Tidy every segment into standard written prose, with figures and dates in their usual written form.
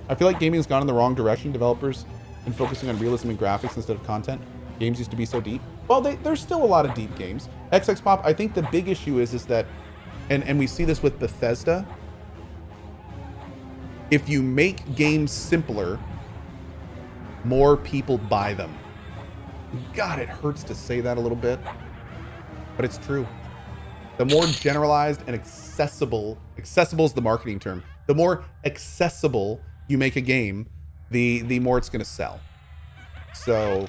I feel like gaming has gone in the wrong direction. Developers and focusing on realism and graphics instead of content. Games used to be so deep. Well, there's still a lot of deep games. XX Pop, I think the big issue is that, and we see this with Bethesda, if you make games simpler, more people buy them. God, it hurts to say that a little bit, but it's true. The more generalized and accessible is the marketing term. The more accessible you make a game, the more it's going to sell. So,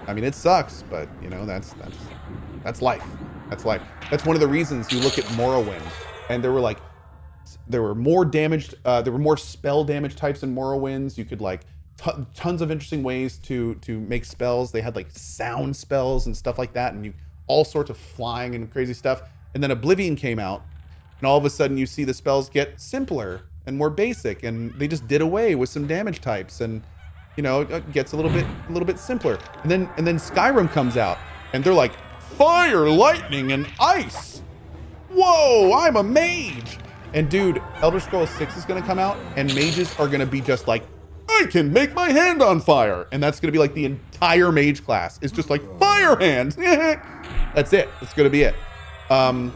I mean, it sucks, but you know, that's life. That's life. That's one of the reasons you look at Morrowind, and there were more damaged, there were more spell damage types in Morrowinds. You could like tons of interesting ways to make spells. They had like sound spells and stuff like that, and all sorts of flying and crazy stuff. And then Oblivion came out, and all of a sudden you see the spells get simpler and more basic, and they just did away with some damage types, and you know, it gets a little bit simpler. And then Skyrim comes out, and they're like, fire, lightning, and ice. Whoa, I'm a mage. And dude, Elder Scrolls 6 is gonna come out, and mages are gonna be just like, I can make my hand on fire. And that's gonna be like the entire mage class. It's just like fire hand. That's it. That's gonna be it. And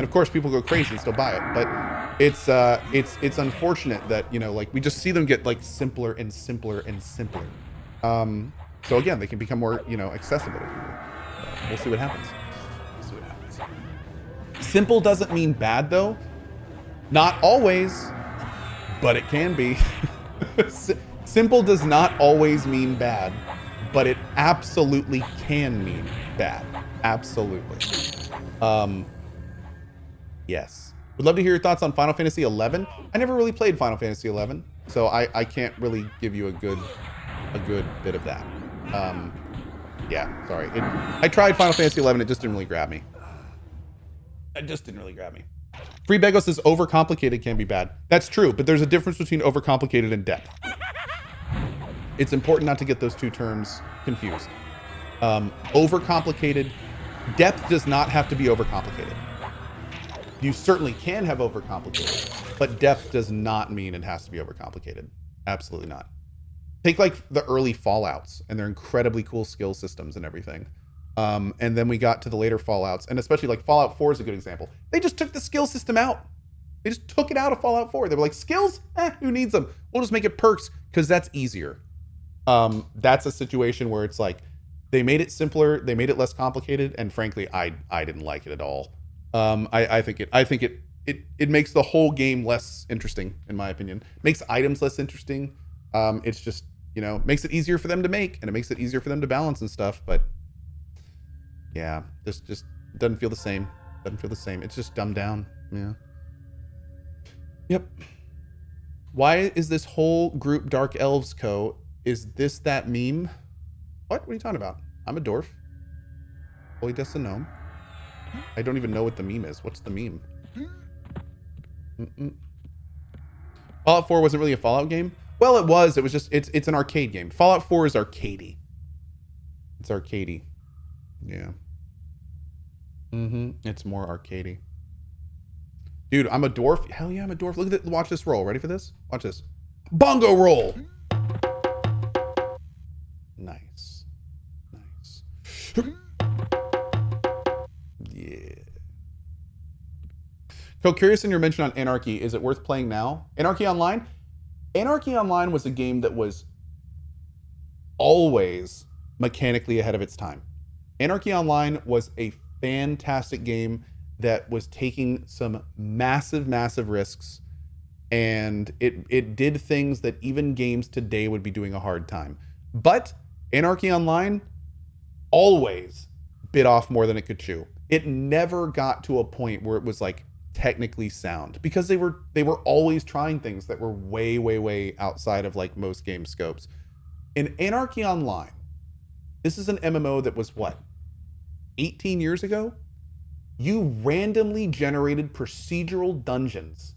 of course people go crazy and still buy it, but it's unfortunate that, you know, like we just see them get like simpler and simpler and simpler. So again, they can become more, you know, accessible to people. We'll see what happens. Simple doesn't mean bad though. Not always, but it can be. Simple does not always mean bad, but it absolutely can mean bad. Absolutely. Yes. Would love to hear your thoughts on Final Fantasy XI. I never really played Final Fantasy XI, so I can't really give you a good bit of that. Yeah, sorry. I tried Final Fantasy XI, it just didn't really grab me. Free Bego says overcomplicated can be bad. That's true, but there's a difference between overcomplicated and depth. It's important not to get those two terms confused. Overcomplicated, depth does not have to be overcomplicated. You certainly can have overcomplicated, but depth does not mean it has to be overcomplicated. Absolutely not. Take like the early Fallouts and their incredibly cool skill systems and everything. And then we got to the later Fallouts, and especially like Fallout 4 is a good example. They just took the skill system out. They just took it out of Fallout 4. They were like, skills? Who needs them? We'll just make it perks because that's easier. That's a situation where it's like, they made it simpler, they made it less complicated, and frankly, I didn't like it at all. I think it makes the whole game less interesting, in my opinion. Makes items less interesting. It's just, you know, makes it easier for them to make, and it makes it easier for them to balance and stuff, but yeah, just doesn't feel the same. It's just dumbed down. Yeah. Yep. Why is this whole group Dark Elves, Cohh? Is this that meme? What are you talking about? I'm a dwarf. Holy Death's a gnome. I don't even know what the meme is. What's the meme? Fallout 4 wasn't really a Fallout game? Well, it was. It was just, it's an arcade game. Fallout 4 is arcadey. It's arcadey. Yeah. It's more arcadey. Dude, I'm a dwarf. Hell yeah, I'm a dwarf. Look at it. Watch this roll. Ready for this? Watch this. Bongo roll. Nice. Yeah. So curious in your mention on Anarchy, is it worth playing now? Anarchy Online? Anarchy Online was a game that was always mechanically ahead of its time. Anarchy Online was a fantastic game that was taking some massive risks, and it did things that even games today would be doing a hard time. But Anarchy Online always bit off more than it could chew. It never got to a point where it was like technically sound, because they were always trying things that were way outside of like most game scopes. In Anarchy Online, this is an MMO that was what, 18 years ago? You randomly generated procedural dungeons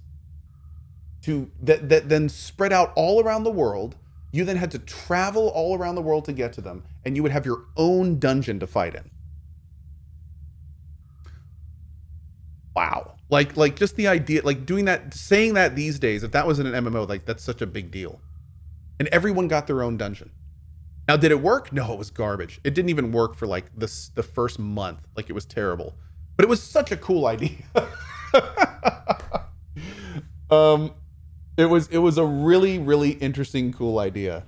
that then spread out all around the world. You then had to travel all around the world to get to them, and you would have your own dungeon to fight in. wow. Like just the idea, like doing that, saying that these days, if that was in an MMO, like that's such a big deal. And everyone got their own dungeon. Now, did it work? No, it was garbage. It didn't even work for like the first month. Like it was terrible. But it was such a cool idea. It was a really, really interesting, cool idea.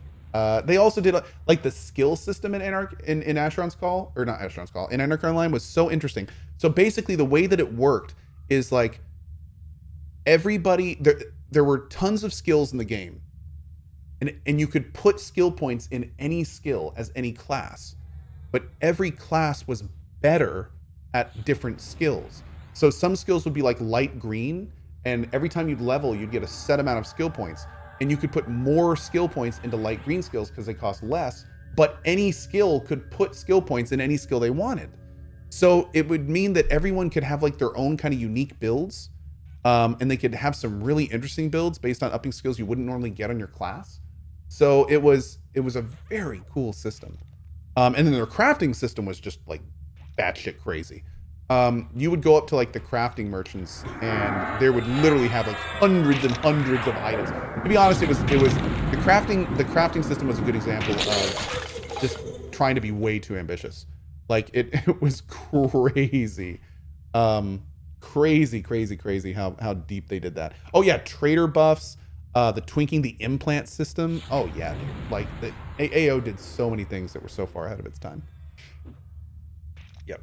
They also did like the skill system in in Asheron's Call, or not Asheron's Call, in Anarchy Online was so interesting. So basically, the way that it worked is like everybody there were tons of skills in the game, and you could put skill points in any skill as any class, but every class was better at different skills. So some skills would be like light green, and every time you'd level, you'd get a set amount of skill points. And you could put more skill points into light green skills because they cost less, but any skill could put skill points in any skill they wanted. So it would mean that everyone could have like their own kind of unique builds, and they could have some really interesting builds based on upping skills you wouldn't normally get on your class. So it was a very cool system. And then their crafting system was just like batshit crazy. You would go up to like the crafting merchants, and they would literally have like hundreds and hundreds of items. To be honest, it was the crafting system was a good example of just trying to be way too ambitious. Like it was crazy. Crazy how deep they did that. Oh yeah, trader buffs, the twinking, the implant system. Oh yeah, dude. Like the AO did so many things that were so far ahead of its time. Yep.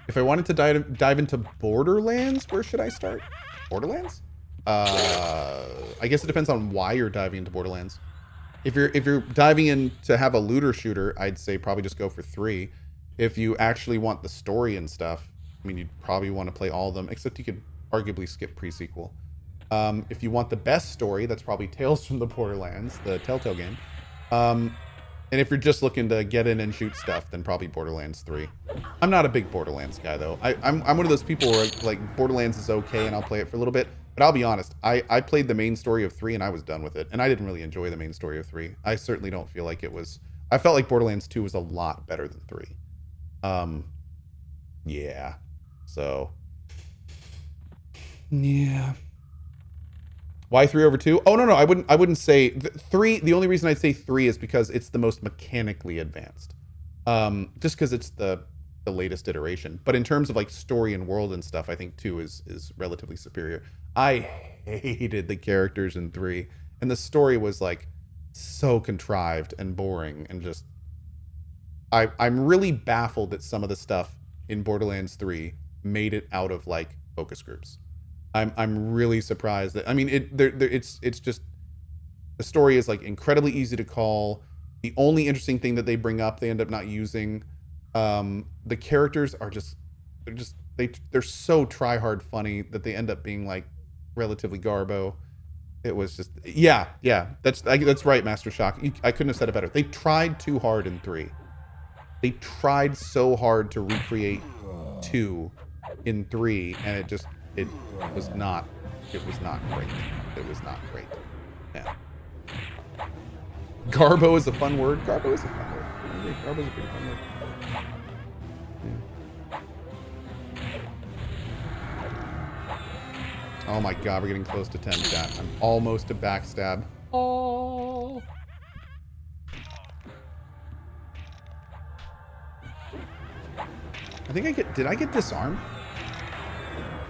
If I wanted to dive into Borderlands, where should I start? Borderlands? I guess it depends on why you're diving into Borderlands. If you're diving in to have a looter shooter, I'd say probably just go for 3. If you actually want the story and stuff, I mean, you'd probably want to play all of them, except you could arguably skip pre-sequel. If you want the best story, that's probably Tales from the Borderlands, the Telltale game. And if you're just looking to get in and shoot stuff, then probably Borderlands 3. I'm not a big Borderlands guy, though. I'm one of those people where, like, Borderlands is okay, and I'll play it for a little bit. But I'll be honest, I played the main story of 3, and I was done with it. And I didn't really enjoy the main story of 3. I certainly don't feel like it was... I felt like Borderlands 2 was a lot better than 3. Yeah. So... yeah. Why 3 over 2? Oh, no, I wouldn't say 3. The only reason I'd say 3 is because it's the most mechanically advanced. Just because it's the latest iteration. But in terms of like story and world and stuff, I think 2 is relatively superior. I hated the characters in 3, and the story was like so contrived and boring, and just I'm really baffled that some of the stuff in Borderlands 3 made it out of like focus groups. I'm really surprised that, I mean, it's just, the story is like incredibly easy to call. The only interesting thing that they bring up, they end up not using. The characters are they're so try hard funny that they end up being like relatively garbo. It was just, yeah, that's right, Master Shock. I couldn't have said it better. They tried too hard in 3. They tried so hard to recreate 2 in 3, and it was not great. It was not great. Yeah. Garbo is a fun word. Garbo is a fun word. I agree. Garbo is a pretty fun word. Yeah. Oh my god, we're getting close to 10, chat. I'm almost to backstab. Oh. I think did I get disarmed?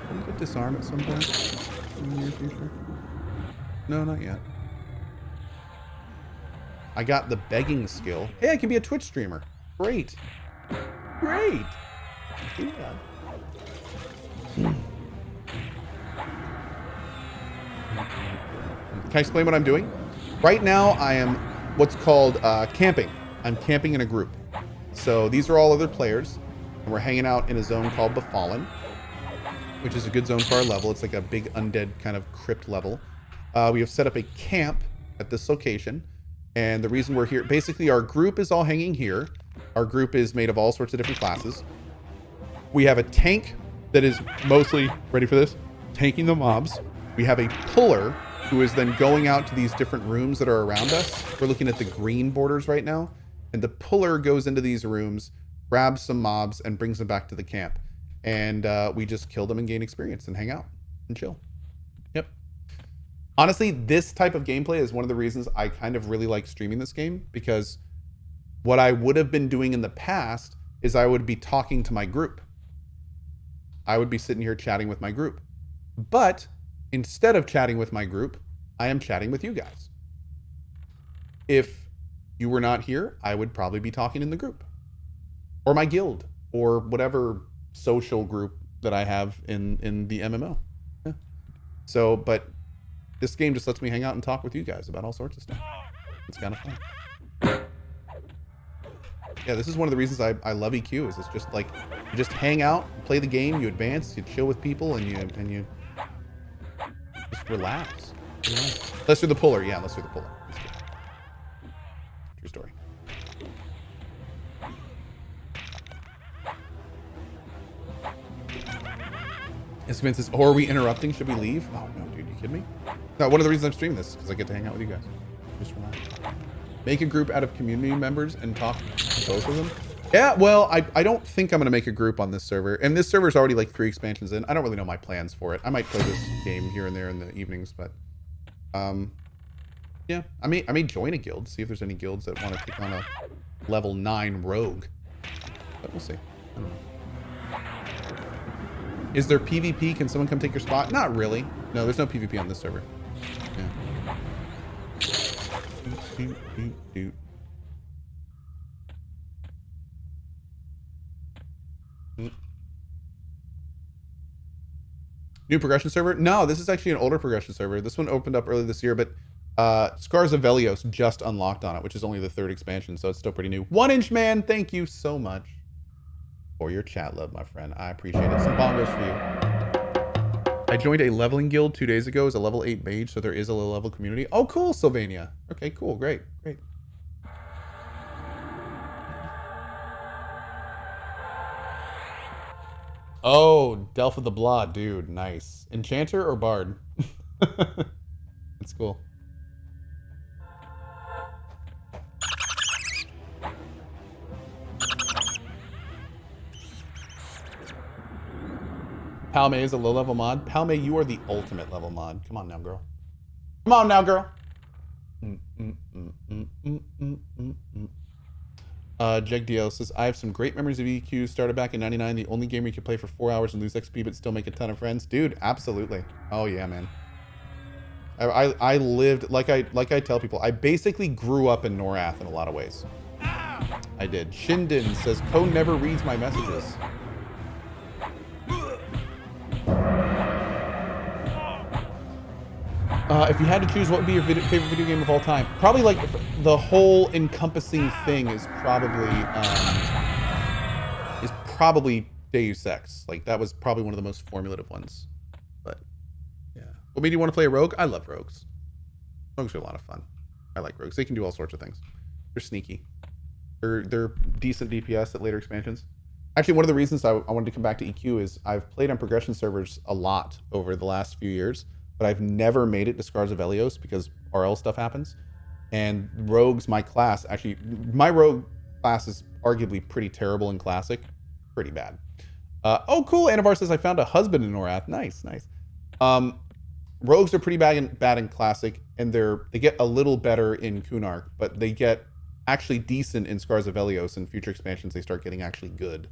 Did I get disarmed at some point in the near future? No, not yet. I got the begging skill. Hey, I can be a Twitch streamer. Great. Great. Yeah. Can I explain what I'm doing? Right now, I am what's called camping. I'm camping in a group. So these are all other players, and we're hanging out in a zone called Befallen, which is a good zone for our level. It's like a big undead kind of crypt level. We have set up a camp at this location, and the reason we're here, basically our group is all hanging here. Our group is made of all sorts of different classes. We have a tank that is mostly, ready for this, tanking the mobs. We have a puller who is then going out to these different rooms that are around us. We're looking at the green borders right now, and the puller goes into these rooms, grabs some mobs, and brings them back to the camp. and we just kill them and gain experience and hang out and chill. Yep. Honestly, this type of gameplay is one of the reasons I kind of really like streaming this game, because what I would have been doing in the past is I would be talking to my group. I would be sitting here chatting with my group. But instead of chatting with my group, I am chatting with you guys. If you were not here, I would probably be talking in the group or my guild or whatever social group that I have in the MMO. Yeah. So, but this game just lets me hang out and talk with you guys about all sorts of stuff. It's kind of fun. Yeah, this is one of the reasons I love EQ, is it's just like, you just hang out, play the game, you advance, you chill with people, and you just relax. Unless you're the puller. Yeah, unless you're the puller. True story. Vince says, oh, are we interrupting? Should we leave? Oh, no, dude, you kidding me? No, one of the reasons I'm streaming this is because I get to hang out with you guys. Just relax. Make a group out of community members and talk to both of them. Yeah, well, I don't think I'm going to make a group on this server. And this server's already like 3 expansions in. I don't really know my plans for it. I might play this game here and there in the evenings, but yeah, I may join a guild, see if there's any guilds that want to take on a level 9 rogue. But we'll see. I don't know. Is there PvP? Can someone come take your spot? Not really. No, there's no PvP on this server. Yeah. New progression server? No, this is actually an older progression server. This one opened up early this year, but Scars of Velios just unlocked on it, which is only the 3rd expansion, so it's still pretty new. 1-Inch Man, thank you so much for your chat love, my friend. I appreciate it. Some bongos for you. I joined a leveling guild 2 days ago as a level 8 mage, so there is a low level community. Oh, cool, Sylvania. Okay, cool, great, great. Oh, Delph of the Blah, dude, nice. Enchanter or Bard? That's cool. Palme is a low-level mod. Palme, you are the ultimate level mod. Come on now, girl. Come on now, girl. Jeg DL says, I have some great memories of EQ. Started back in 99. The only game where you could play for 4 hours and lose XP but still make a ton of friends. Dude, absolutely. Oh, yeah, man. I lived, like I tell people, I basically grew up in Norath in a lot of ways. I did. Shinden says, Cohh never reads my messages. If you had to choose, what would be your favorite video game of all time? Probably like the whole encompassing thing is probably Deus Ex. Like that was probably one of the most formulative ones. But yeah, what made you want to play a rogue? I love rogues. Rogues are a lot of fun. I like rogues. They can do all sorts of things. They're sneaky. They're decent DPS at later expansions. Actually, one of the reasons I wanted to come back to EQ is I've played on progression servers a lot over the last few years, but I've never made it to Scars of Velios because RL stuff happens. And rogues, my class, actually, my rogue class is arguably pretty terrible in classic. Pretty bad. Oh, cool. Anavar says, I found a husband in Norath. Nice, nice. Rogues are pretty bad in classic, and they get a little better in Kunark, but they get actually decent in Scars of Velios. In future expansions, they start getting actually good.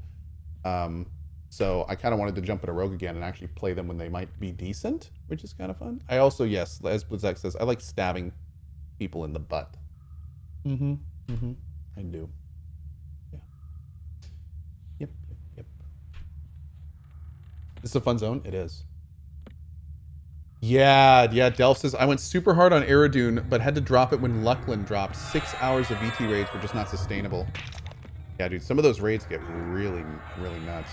So I kind of wanted to jump at a rogue again and actually play them when they might be decent, which is kind of fun. I also, yes, as Blizzak says, I like stabbing people in the butt. I do. Yeah. Yep. This is a fun zone? It is. Yeah, Delph says, I went super hard on Aerodune, but had to drop it when Luckland dropped. 6 hours of VT raids were just not sustainable. Yeah, dude, some of those raids get really, really nuts.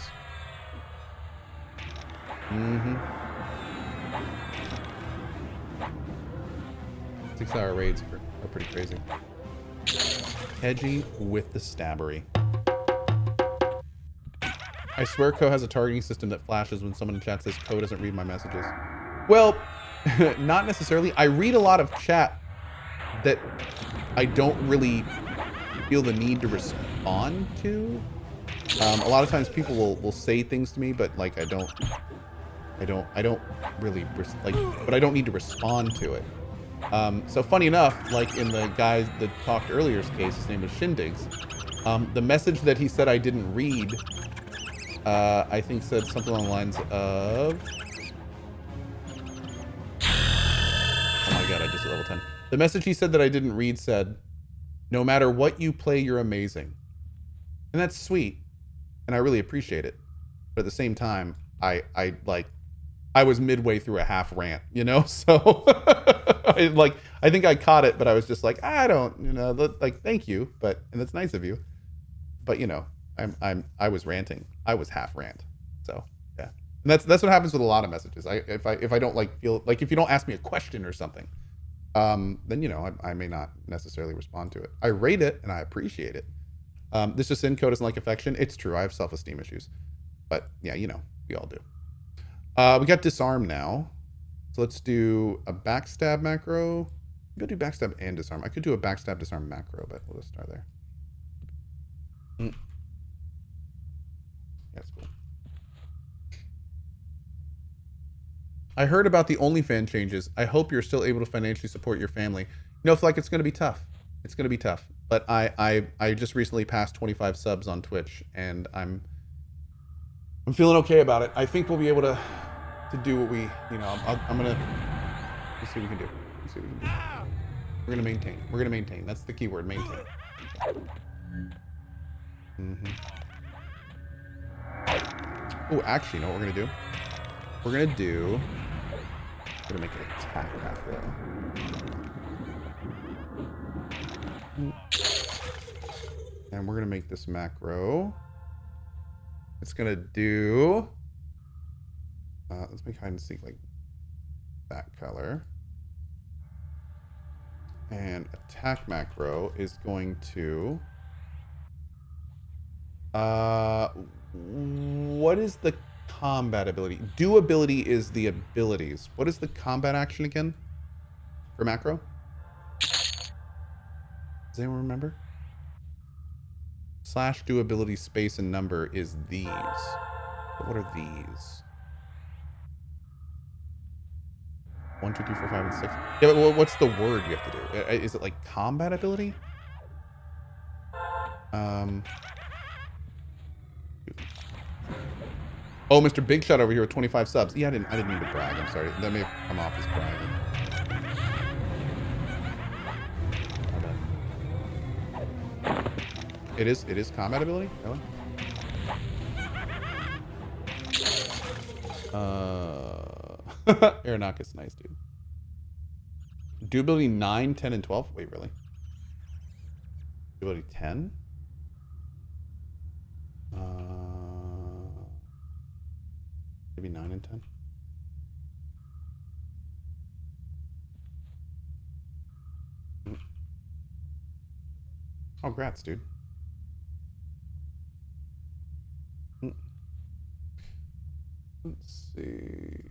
6 hour raids are pretty crazy. Hedgy with the stabbery. I swear Cohh has a targeting system that flashes when someone in chat says Cohh doesn't read my messages. Well, not necessarily. I read a lot of chat that I don't really feel the need to respond to. A lot of times people will say things to me, but like I don't really like, but I don't need to respond to it. So funny enough, like in the guy that talked earlier's case, his name was Shindigs. The message that he said I didn't read, I think said something along the lines of, oh my god, I just hit level 10. The message he said that I didn't read said, no matter what you play, you're amazing. And that's sweet. And I really appreciate it. But at the same time, I was midway through a half rant, you know? So I think I caught it, but I was just like, I don't, you know, like, thank you, but, and that's nice of you. But you know, I was ranting. I was half rant. So yeah. And that's what happens with a lot of messages. If I don't like feel like, if you don't ask me a question or something, then you know, I may not necessarily respond to it. I rate it and I appreciate it. This just in, Cohh doesn't like affection. It's true. I have self-esteem issues, but yeah, you know, we all do. We got disarm now. So let's do a backstab macro. Maybe I'll do backstab and disarm. I could do a backstab disarm macro, but we'll just start there. Yeah, that's cool. I heard about the OnlyFans changes. I hope you're still able to financially support your family. You know, like it's going to be tough. It's going to be tough. But I just recently passed 25 subs on Twitch, and I'm feeling okay about it. I think we'll be able to do what we, you know, I'm gonna, let's see what we can do. Let's see what we can do. We're gonna maintain. We're gonna maintain. That's the key word, maintain. Oh, actually, you know what we're gonna do? We're gonna make an attack macro. And we're gonna make this macro. It's gonna do, let's make hide and seek like that color. And attack macro is going to, what is the combat ability? Do ability is the abilities. What is the combat action again for macro? Does anyone remember? Slash do ability space and number is these. But what are these? 1, 2, 3, 4, 5, and 6. Yeah, but what's the word you have to do? Is it like combat ability? Oh, Mr. Big Shot over here with 25 subs. Yeah, I didn't mean to brag. I'm sorry. That may have come off as bragging. It is combat ability? Really? Aeronauticus, nice, dude. Do ability 9, 10, and 12? Wait, really? Do ability 10? Maybe 9 and 10? Oh, grats, dude. Let's see.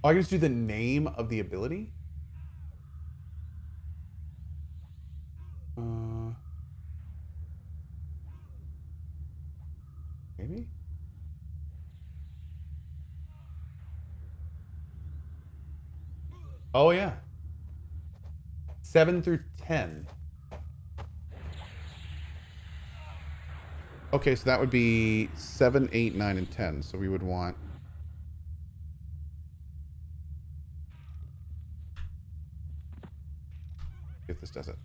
Oh, I can just do the name of the ability? Maybe? Oh, yeah. 7 through 10. Okay, so that would be 7, 8, 9, and 10. So we would want... if this does it.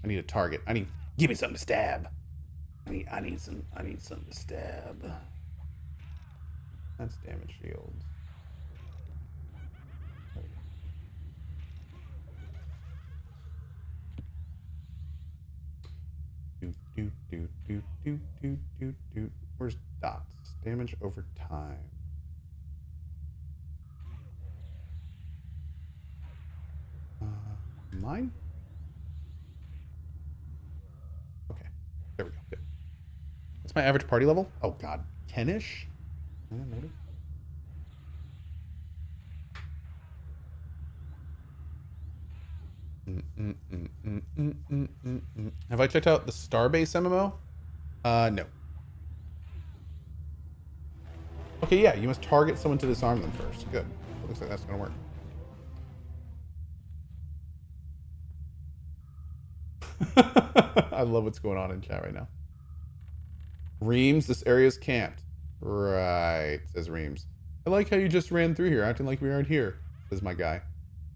I need a target. Give me something to stab. I need something to stab. That's damage shields. Where's dots? Damage over time. Mine? Okay, there What's my average party level? Oh god, 10-ish? Maybe. Have I checked out the Starbase MMO? No. Okay, yeah, you must target someone to disarm them first. Good. Looks like that's gonna work. I love what's going on in chat right now. Reams, this area's camped. Right, says Reams. I like how you just ran through here, acting like we aren't here, says my guy.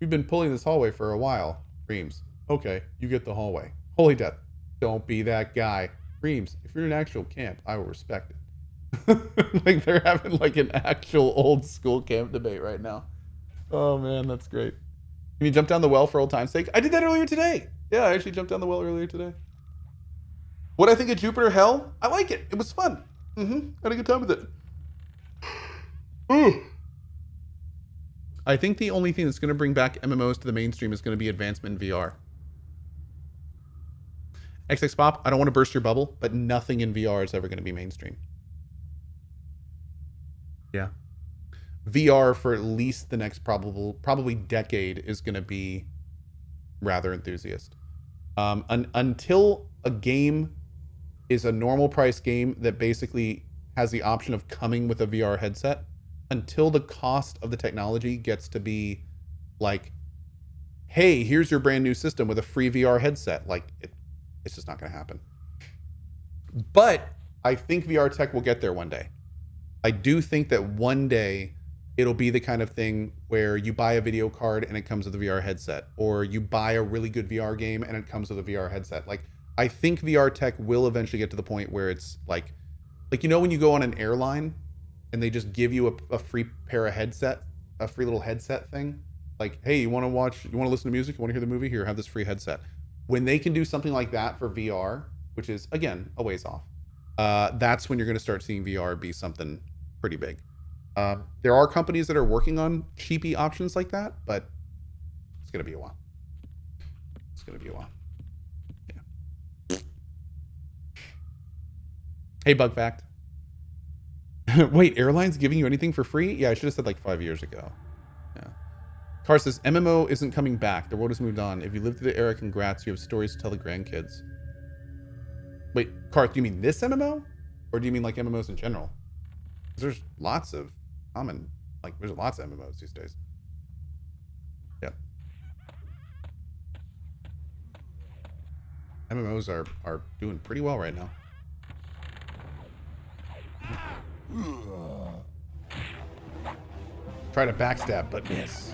We've been pulling this hallway for a while. Reams. Okay, you get the hallway. Holy death. Don't be that guy. Reams, if you're in an actual camp, I will respect it. Like they're having like an actual old school camp debate right now. Oh man, that's great. Can you jump down the well for old time's sake? I did that earlier today. Yeah, I actually jumped down the well earlier today. What I think of Jupiter Hell? I like it. It was fun. Had a good time with it. I think the only thing that's going to bring back MMOs to the mainstream is going to be advancement in VR. XX Pop, I don't want to burst your bubble, but nothing in VR is ever going to be mainstream. Yeah. VR for at least the next probably decade is going to be rather enthusiast. Until a game is a normal price game that basically has the option of coming with a VR headset, until the cost of the technology gets to be like, hey, here's your brand new system with a free VR headset. Like, it's just not going to happen. But I think VR tech will get there one day. I do think that one day it'll be the kind of thing where you buy a video card and it comes with a VR headset, or you buy a really good VR game and it comes with a VR headset. Like, I think VR tech will eventually get to the point where it's like, you know, when you go on an airline and they just give you a free pair of headset, a free little headset thing. Like, hey, you want to listen to music? You want to hear the movie? Here, have this free headset. When they can do something like that for VR, which is, again, a ways off, that's when you're going to start seeing VR be something pretty big. There are companies that are working on cheapy options like that, but it's going to be a while. Yeah. Hey, Bug Fact. Wait, airlines giving you anything for free? Yeah, I should have said like 5 years ago. Yeah. Car says, MMO isn't coming back. The world has moved on. If you lived through the era, congrats. You have stories to tell the grandkids. Wait, Car, do you mean this MMO? Or do you mean like MMOs in general? There's lots of common, like there's lots of MMOs these days. Yeah. MMOs are doing pretty well right now. Try to backstab, but miss.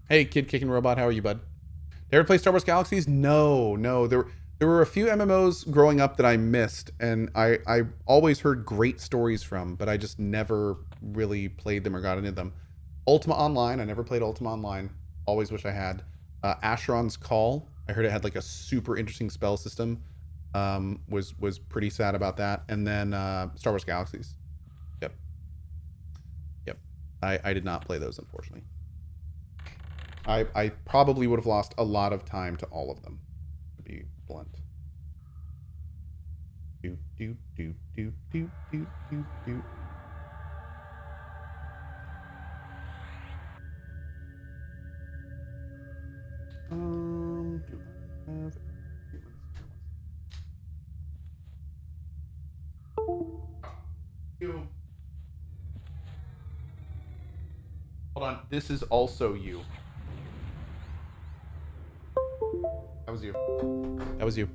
Hey, Kid Kicking Robot, how are you, bud? Did you ever play Star Wars Galaxies? No. There were a few MMOs growing up that I missed, and I always heard great stories from, but I just never really played them or got into them. Ultima Online, I never played Ultima Online. Always wish I had. Asheron's Call, I heard it had like a super interesting spell system. Was pretty sad about that. And then Star Wars Galaxies. Yep. I did not play those, unfortunately. I probably would have lost a lot of time to all of them, to be blunt. Do. Do I have you? Hold on, this is also you. That was you.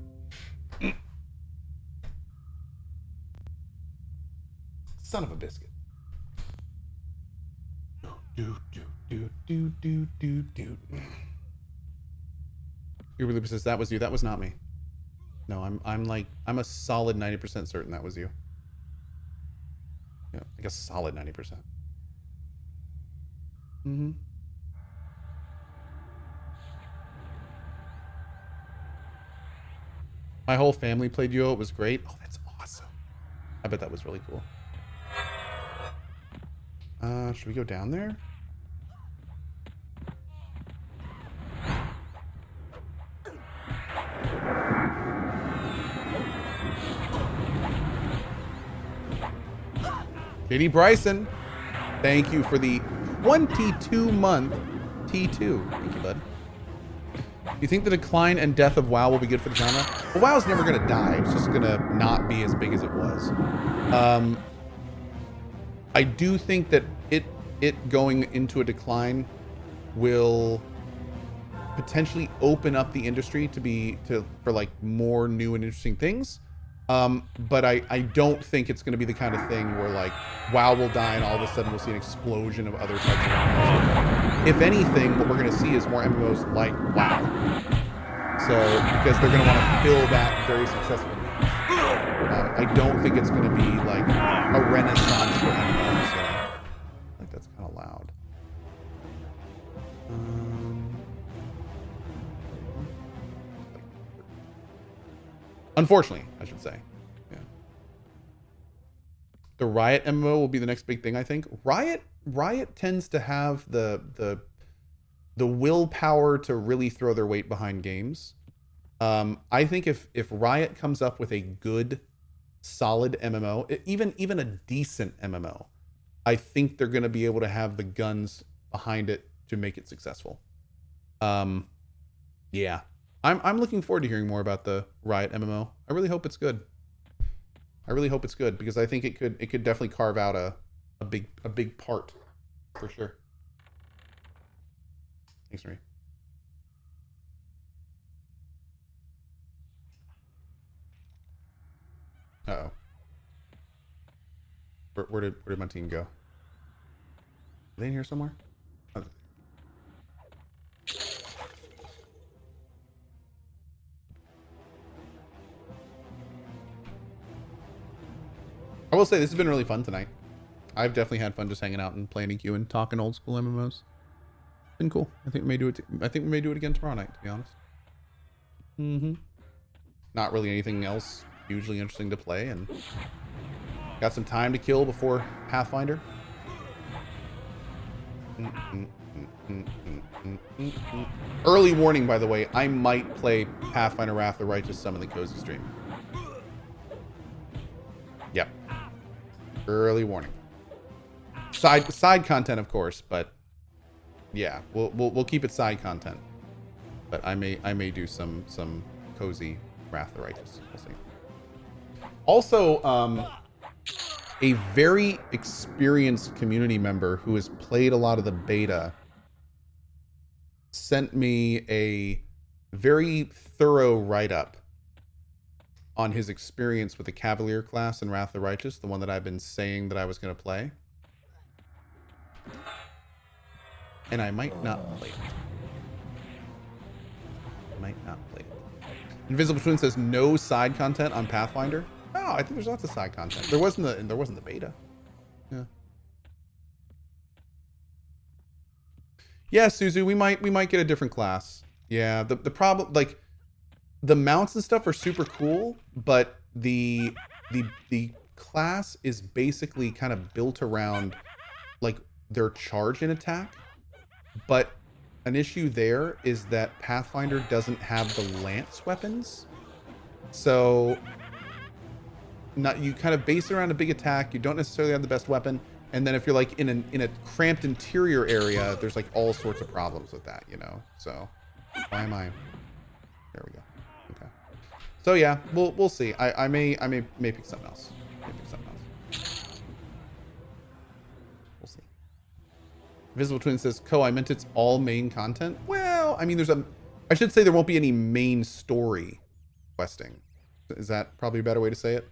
Son of a biscuit. Do. Uber says that was you. That was not me. No, I'm a solid 90% certain that was you. Yeah, like a solid 90%. Mm-hmm. My whole family played Yo. It was great. Oh, that's awesome. I bet that was really cool. Should we go down there? JD Bryson, thank you for the 22-month T2. Thank you, bud. You think the decline and death of WoW will be good for the genre? Well, WoW's never going to die. It's just going to not be as big as it was. I do think that it going into a decline will potentially open up the industry for like more new and interesting things. But I don't think it's going to be the kind of thing where like WoW will die and all of a sudden we'll see an explosion of other types of MMOs. If anything, what we're going to see is more MMOs like WoW. So because they're going to want to fill that very successful niche. I don't think it's going to be like a renaissance for MMOs. So I think that's kind of loud. Unfortunately, I should say. Yeah. The Riot MMO will be the next big thing, I think. Riot tends to have the willpower to really throw their weight behind games. I think if Riot comes up with a good, solid MMO, even a decent MMO, I think they're going to be able to have the guns behind it to make it successful. Yeah. I'm looking forward to hearing more about the Riot MMO. I really hope it's good. I really hope it's good because I think it could definitely carve out a big part for sure. Thanks, Marie. Uh-oh. Where did my team go? Are they in here somewhere? Oh. I will say this has been really fun tonight. I've definitely had fun just hanging out and playing EQ and talking old school MMOs. Been cool. I think we may do it. I think we may do it again tomorrow night, to be honest. Not really anything else hugely interesting to play, and got some time to kill before Pathfinder. Early warning, by the way, I might play Pathfinder Wrath of the Righteous some in the Cozy stream. Yep. Early warning. Side content, of course, but yeah, we'll keep it side content. But I may do some Cozy Wrath of the Righteous. We'll see. Also, a very experienced community member who has played a lot of the beta sent me a very thorough write-up on his experience with the Cavalier class in Wrath of the Righteous, the one that I've been saying that I was going to play. And I might not play it. Invisible Twin says no side content on Pathfinder. Oh, I think there's lots of side content. There wasn't the beta. Yeah. Yeah, Suzu, we might get a different class. Yeah, the problem, like, the mounts and stuff are super cool, but the class is basically kind of built around like their charge and attack. But an issue there is that Pathfinder doesn't have the lance weapons. So you kind of base it around a big attack. You don't necessarily have the best weapon. And then if you're like in a cramped interior area, there's like all sorts of problems with that, you know? So why am I? There we go. Okay. So yeah, we'll see. I may pick something else. We'll see. Visible Twin says, Cohh, I meant it's all main content. Well, I mean, I should say there won't be any main story questing. Is that probably a better way to say it?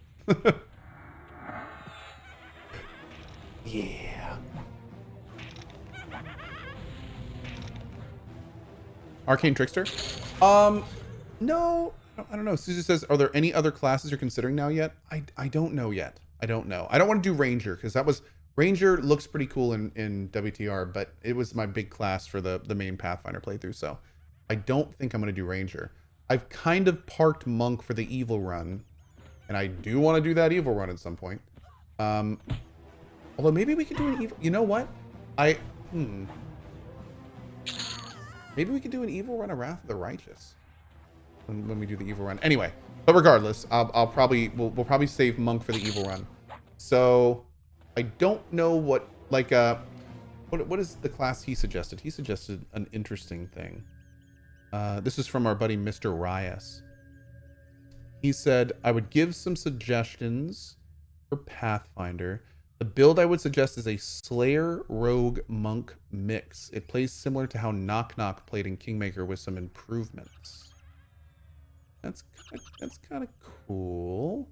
Yeah. Arcane Trickster? No, I don't know. Susie says, are there any other classes you're considering now yet? I don't know yet. I don't know. I don't want to do Ranger because Ranger looks pretty cool in WTR, but it was my big class for the main Pathfinder playthrough. So I don't think I'm going to do Ranger. I've kind of parked Monk for the evil run, and I do want to do that evil run at some point. Although maybe we could do an evil. You know what? Maybe we could do an evil run of Wrath of the Righteous when we do the evil run. Anyway, but regardless, we'll probably save Monk for the evil run. So I don't know what what is the class he suggested? He suggested an interesting thing. This is from our buddy Mr. Rias. He said, I would give some suggestions for Pathfinder. The build I would suggest is a Slayer Rogue Monk mix. It plays similar to how Knock Knock played in Kingmaker with some improvements. That's kind of cool.